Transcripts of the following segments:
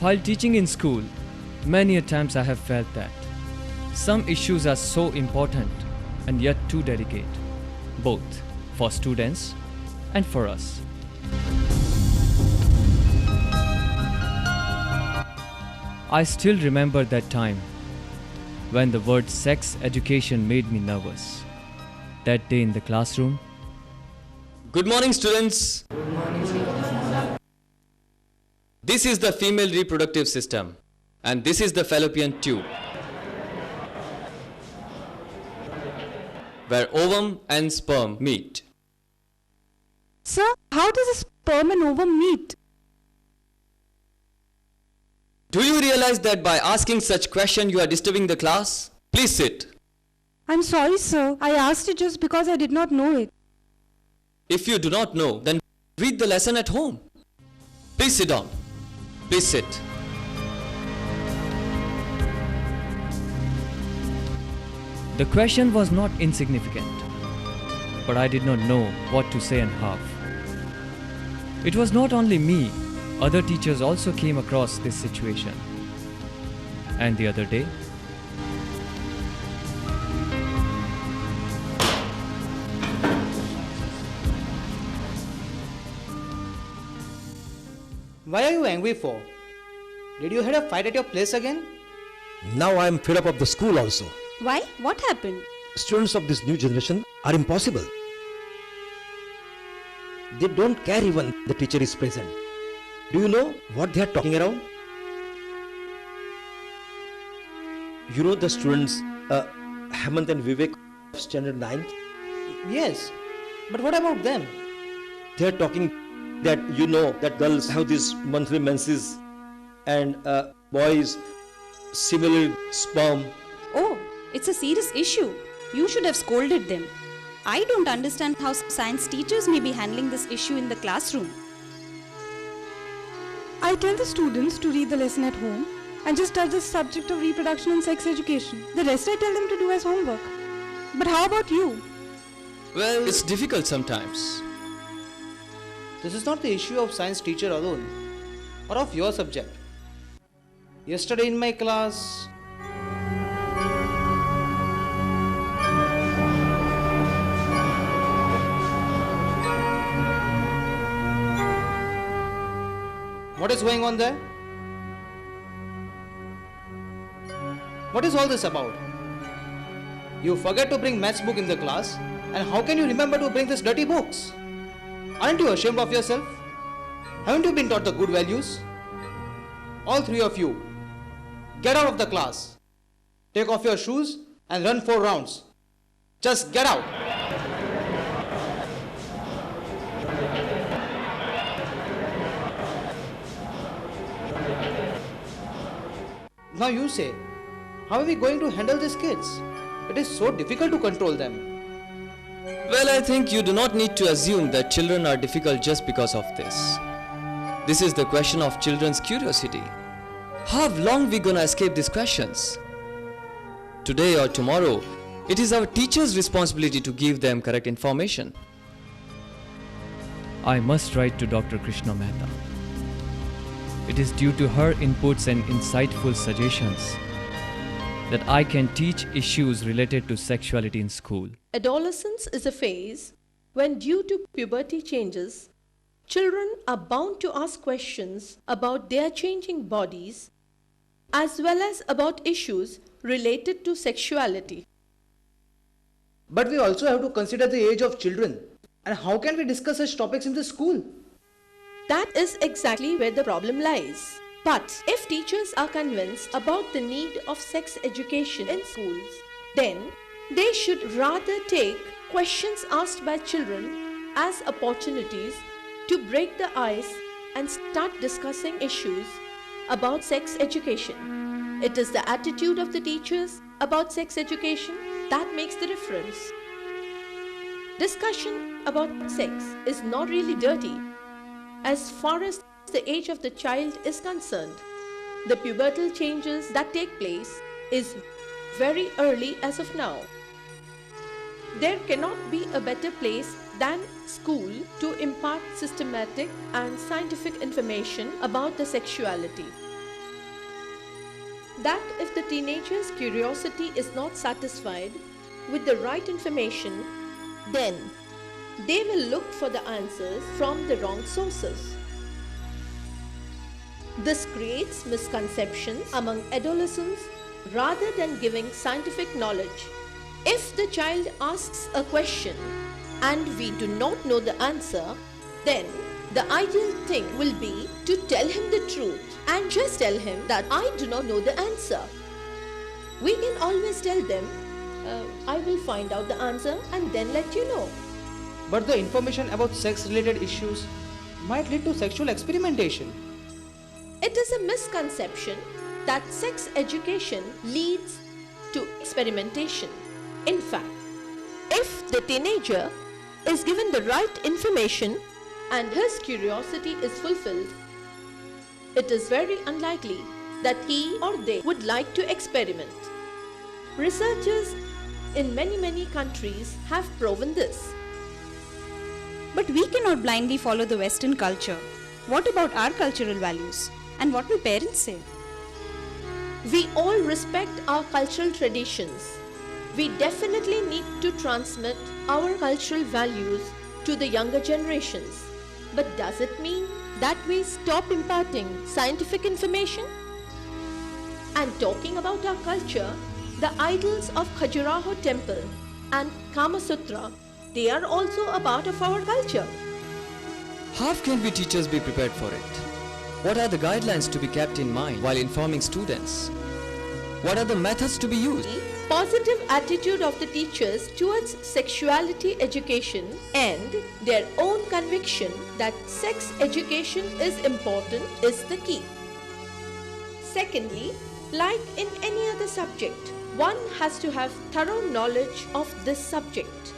While teaching in school, many a times I have felt that some issues are so important and yet too delicate, both for students and for us. I still remember that time when the word sex education made me nervous. That day in the classroom. Good morning, students. Good morning, sir. This is the female reproductive system, and this is the fallopian tube, where ovum and sperm meet. Sir, how does a sperm and ovum meet? Do you realize that by asking such question you are disturbing the class? Please sit. I'm sorry, sir. I asked it just because I did not know it. If you do not know, then read the lesson at home. Please sit down. Please sit. The question was not insignificant, but I did not know what to say and how. It was not only me, other teachers also came across this situation. And the other day, Why are you angry for? Did you have a fight at your place again? Now I am fed up of the school also. Why? What happened? Students of this new generation are impossible. They don't care even the teacher is present. Do you know what they are talking around? You know the students, Hemant and Vivek of standard 9th? Yes, but what about them? They are talking that you know that girls have these monthly menses and boys similar sperm. Oh, it's a serious issue. You should have scolded them. I don't understand how science teachers may be handling this issue in the classroom. I tell the students to read the lesson at home and just touch the subject of reproduction and sex education. The rest I tell them to do as homework. But how about you? Well, it's difficult sometimes. This is not the issue of science teacher alone, or of your subject. Yesterday in my class, what is going on there? What is all this about? You forget to bring maths book in the class, and how can you remember to bring these dirty books? Aren't you ashamed of yourself? Haven't you been taught the good values? All three of you, get out of the class. Take off your shoes and run 4 rounds. Just get out. Now you say, how are we going to handle these kids? It is so difficult to control them. Well, I think you do not need to assume that children are difficult just because of this. This is the question of children's curiosity. How long we gonna escape these questions? Today or tomorrow, it is our teacher's responsibility to give them correct information. I must write to Dr. Krishna Mehta. It is due to her inputs and insightful suggestions that I can teach issues related to sexuality in school. Adolescence is a phase when, due to puberty changes, children are bound to ask questions about their changing bodies as well as about issues related to sexuality. But we also have to consider the age of children. And how can we discuss such topics in the school? That is exactly where the problem lies. But if teachers are convinced about the need of sex education in schools, then they should rather take questions asked by children as opportunities to break the ice and start discussing issues about sex education. It is the attitude of the teachers about sex education that makes the difference. Discussion about sex is not really dirty as far as the age of the child is concerned. The pubertal changes that take place is very early as of now. There cannot be a better place than school to impart systematic and scientific information about the sexuality. that if the teenager's curiosity is not satisfied with the right information, then they will look for the answers from the wrong sources. This creates misconceptions among adolescents rather than giving scientific knowledge. If the child asks a question and we do not know the answer, then the ideal thing will be to tell him the truth and just tell him that I do not know the answer. We can always tell them, I will find out the answer and then let you know. But the information about sex-related issues might lead to sexual experimentation. It is a misconception that sex education leads to experimentation. In fact, if the teenager is given the right information and his curiosity is fulfilled, it is very unlikely that he or they would like to experiment. Researchers in many countries have proven this. But we cannot blindly follow the Western culture. What about our cultural values? And what will parents say? We all respect our cultural traditions. We definitely need to transmit our cultural values to the younger generations. But does it mean that we stop imparting scientific information? And talking about our culture, the idols of Khajuraho temple and Kama Sutra, they are also a part of our culture. How can we teachers be prepared for it? What are the guidelines to be kept in mind while informing students? What are the methods to be used? Positive attitude of the teachers towards sexuality education and their own conviction that sex education is important is the key. Secondly, like in any other subject, one has to have thorough knowledge of this subject.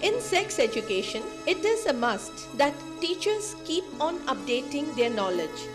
In sex education, it is a must that teachers keep on updating their knowledge.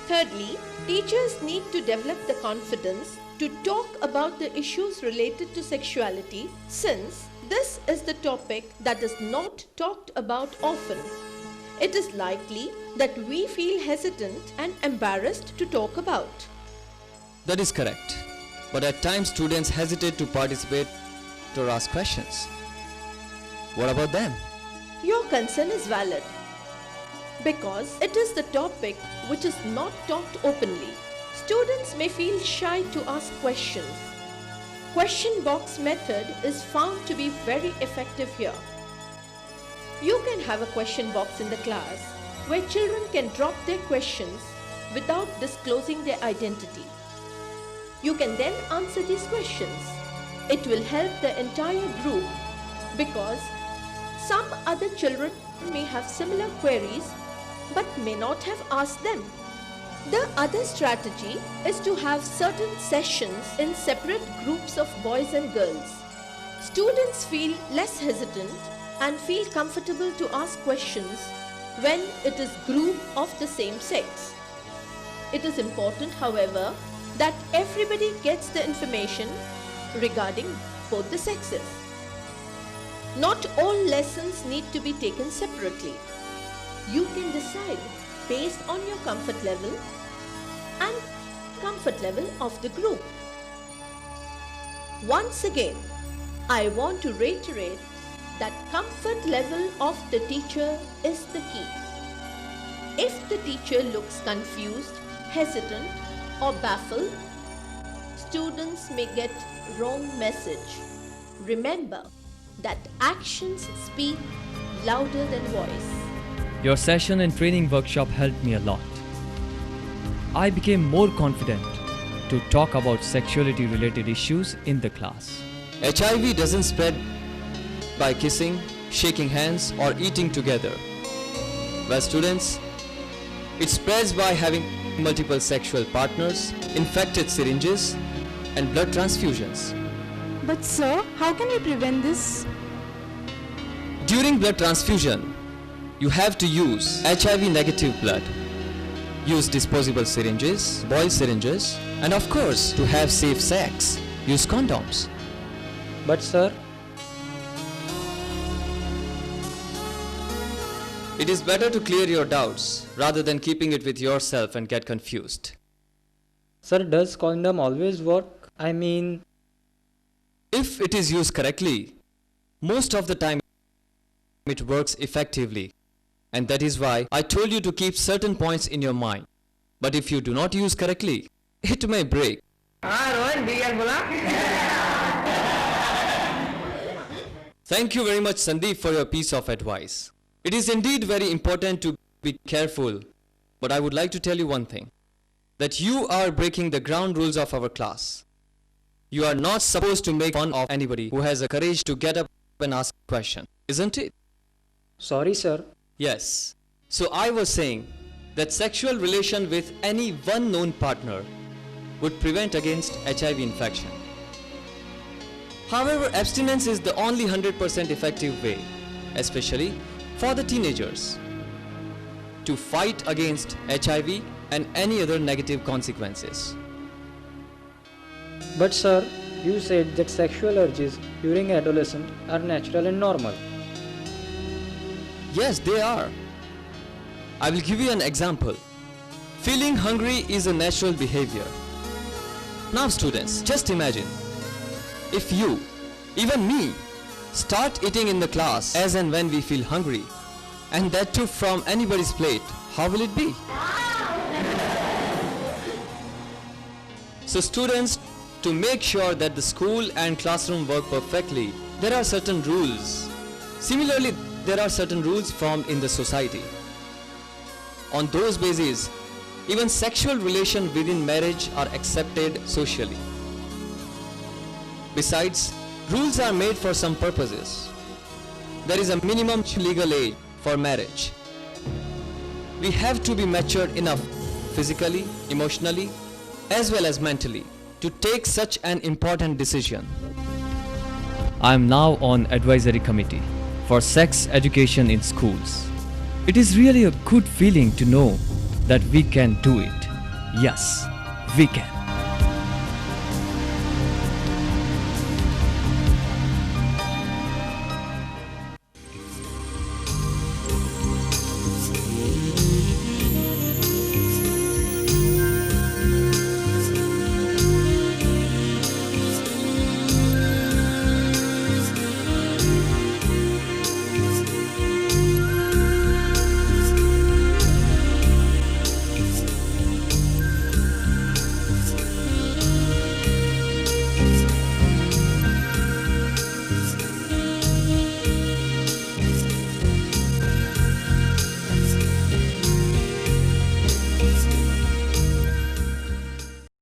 Thirdly, teachers need to develop the confidence to talk about the issues related to sexuality, since this is the topic that is not talked about often. It is likely that we feel hesitant and embarrassed to talk about. That is correct. But at times students hesitate to participate or ask questions. What about them? Your concern is valid because it is the topic which is not talked openly. Students may feel shy to ask questions. Question box method is found to be very effective here. You can have a question box in the class where children can drop their questions without disclosing their identity. You can then answer these questions. It will help the entire group because some other children may have similar queries but may not have asked them. The other strategy is to have certain sessions in separate groups of boys and girls. Students feel less hesitant and feel comfortable to ask questions when it is group of the same sex. It is important, however, that everybody gets the information regarding both the sexes. Not all lessons need to be taken separately. You can decide based on your comfort level and comfort level of the group. Once again, I want to reiterate that comfort level of the teacher is the key. If the teacher looks confused, hesitant, or baffled, students may get wrong message. Remember that actions speak louder than voice. Your session and training workshop helped me a lot. I became more confident to talk about sexuality related issues in the class. HIV doesn't spread by kissing, shaking hands, or eating together. Well, students, it spreads by having multiple sexual partners, infected syringes, and blood transfusions. But sir, how can we prevent this? During blood transfusion, you have to use HIV negative blood. Use disposable syringes, boil syringes, and of course, to have safe sex, use condoms. But sir, It is better to clear your doubts rather than keeping it with yourself and get confused. Sir, does condom always work? I mean, If it is used correctly, most of the time it works effectively. And that is why I told you to keep certain points in your mind. But if you do not use correctly, it may break. Thank you very much, Sandeep, for your piece of advice. It is indeed very important to be careful, but I would like to tell you one thing, that you are breaking the ground rules of our class. You are not supposed to make fun of anybody who has the courage to get up and ask a question, isn't it? sorry, sir. Yes. So I was saying that sexual relation with any one known partner would prevent against HIV infection. However, abstinence is the only 100% effective way, especially for the teenagers, to fight against HIV and any other negative consequences. But sir, you said that sexual urges during adolescence are natural and normal. Yes, they are. I will give you an example. Feeling hungry is a natural behavior. Now students, just imagine, if you, even me, start eating in the class as and when we feel hungry, and that too from anybody's plate, how will it be? So students, to make sure that the school and classroom work perfectly, there are certain rules. Similarly, there are certain rules formed in the society. On those bases, even sexual relations within marriage are accepted socially. Besides, rules are made for some purposes. There is a minimum legal age for marriage. We have to be matured enough physically, emotionally, as well as mentally to take such an important decision. I am now on advisory committee for sex education in schools. It is really a good feeling to know that we can do it. Yes, we can.